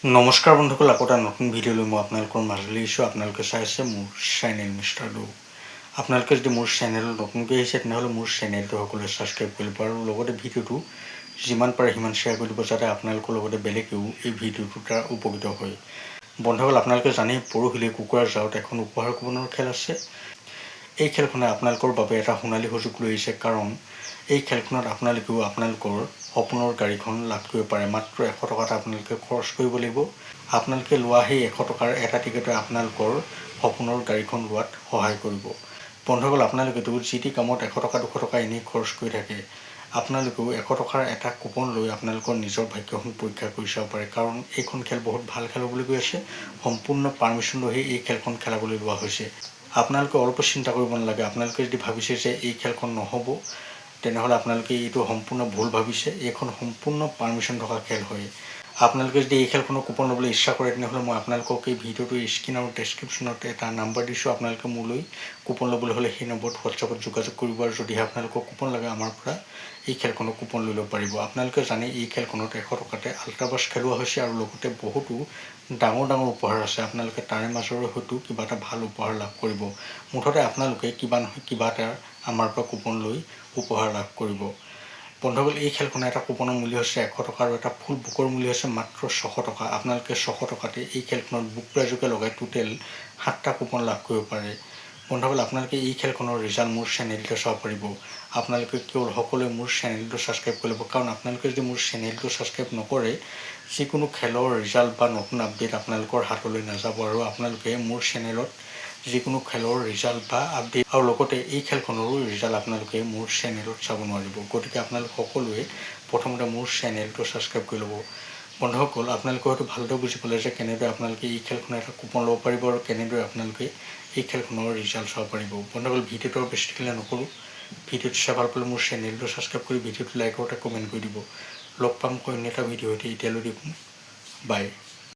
নমস্কাৰ বন্ধুসকল, আকৌ এটা নতুন ভিডিঅ' লৈ মই আপোনালোকৰ মাজলৈ আহিছোঁ। আপোনালোকে চাই আছে মোৰ চেনেল মিষ্টাৰ ডু। আপোনালোকে যদি মোৰ চেনেল নতুনকৈ আহিছে তেনেহ'লে মোৰ চেনেলটো সকলোৱে ছাবস্ক্ৰাইব কৰিব আৰু লগতে ভিডিঅ'টো যিমান পাৰে সিমান শ্বেয়াৰ কৰি দিব, যাতে আপোনালোকৰ লগতে বেলেগেও এই ভিডিঅ'টোৰ দ্বাৰা উপকৃত হয়। বন্ধুসকল, আপোনালোকে জানেই পৰহিলৈ কোকৰাঝাৰত এখন উপহাৰ কুপনৰ খেল আছে। এই খেলখনে আপোনালোকৰ বাবে এটা সোণালী সুযোগ লৈ আহিছে, কাৰণ এই খেলখনত আপোনালোকেও আপোনালোকৰ সপোনৰ গাড়ীখন লাভ কৰিব পাৰে। মাত্ৰ 100 টকাত আপোনালোকে খৰচ কৰিব লাগিব। আপোনালোকে লোৱা সেই 100 টকাৰ এটা টিকেটে আপোনালোকৰ সপোনৰ গাড়ীখন লোৱাত সহায় কৰিব। বন্ধুসকল, আপোনালোকেতো যি টি কামত 100 টকা 200 টকা এনেই খৰচ কৰি থাকে। আপোনালোকেও 100 টকাৰ এটা কুপন লৈ আপোনালোকৰ নিজৰ ভাগ্যখন পৰীক্ষা কৰি চাব পাৰে, কাৰণ এইখন খেল বহুত ভাল খেল হ'বলৈ গৈ আছে। সম্পূৰ্ণ পাৰ্মিশ্যন লৈহে এই খেলখন খেলাবলৈ লোৱা হৈছে। আপোনালোকে অলপো চিন্তা কৰিব নালাগে। আপোনালোকে যদি ভাবিছে যে এই খেলখন নহ'ব, তেনেহ'লে আপোনালোকে এইটো সম্পূৰ্ণ ভুল ভাবিছে। এইখন সম্পূৰ্ণ পাৰ্মিশ্যন থকা খেল হয়। আপোনালোকে যদি এই খেলখনৰ কুপন ল'বলৈ ইচ্ছা কৰে, তেনেহ'লে মই আপোনালোকক এই ভিডিঅ'টোৰ স্ক্ৰীন আৰু ডেছক্ৰিপশ্যনত এটা নাম্বাৰ দিছোঁ। আপোনালোকে মোলৈ কুপন ল'বলৈ হ'লে সেই নম্বৰত হোৱাটছআপত যোগাযোগ কৰিব, আৰু যদিহে আপোনালোকক কুপন লাগে আমাৰ পৰা এই খেলখনৰ কুপন লৈ ল'ব পাৰিব। আপোনালোকে জানে এই খেলখনত 100 টকাতে আল্ট্ৰাবাছ খেলোৱা হৈছে, আৰু লগতে বহুতো ডাঙৰ ডাঙৰ উপহাৰ আছে। আপোনালোকে তাৰে মাজৰে হয়তো কিবা এটা ভাল উপহাৰ লাভ কৰিব। মুঠতে আপোনালোকে কিবা নহয় কিবা এটা আমাৰ পৰা কুপন লৈ উপহাৰ লাভ কৰিব। বন্ধুসকল, এই খেলখনে এটা কুপনৰ মূল্য হৈছে 100 টকা আৰু এটা ফুল বুকৰ মূল্য হৈছে মাত্ৰ 600 টকা। আপোনালোকে 600 টকাতে এই খেলখনত বুক প্ৰাইজকে লগাই টোটেল 7টা কুপন লাভ কৰিব পাৰে। বন্ধুসকল, আপোনালোকে এই খেলখনৰ ৰিজাল্ট মোৰ চেনেলতে চাব পাৰিব। আপোনালোকে কেৱল সকলোৱে মোৰ চেনেলটো ছাবস্ক্ৰাইব কৰি ল'ব, কাৰণ আপোনালোকে যদি মোৰ চেনেলটো ছাবস্ক্ৰাইব নকৰে, যিকোনো খেলৰ ৰিজাল্ট বা নতুন আপডেট আপোনালোকৰ হাতলৈ নাযাব। আৰু আপোনালোকে মোৰ চেনেলত যিকোনো খেলৰ ৰিজাল্ট বা আপডেট আৰু লগতে এই খেলখনৰো ৰিজাল্ট আপোনালোকে মোৰ চেনেলত চাব নোৱাৰিব। গতিকে আপোনালোক সকলোৱে প্ৰথমতে মোৰ চেনেলটো ছাবস্ক্ৰাইব কৰি ল'ব। বন্ধুসকল, আপোনালোকে হয়তো ভালদৰে বুজি পালে যে কেনেদৰে আপোনালোকে এই খেলখনৰ এটা কুপন ল'ব পাৰিব আৰু কেনেদৰে আপোনালোকে এই খেলখনৰ ৰিজাল্ট চাব পাৰিব। বন্ধুসকল, ভিডিঅ'টো আৰু বেছি দেৰি নকৰোঁ। ভিডিঅ'টো চাই ভাল পালে মোৰ চেনেলটো ছাবস্ক্ৰাইব কৰি ভিডিঅ'টো লাইক আৰু এটা কমেণ্ট কৰি দিব। লগ পাম অন্য এটা ভিডিঅ' সৈতে। এতিয়ালৈ দেখোন বাই।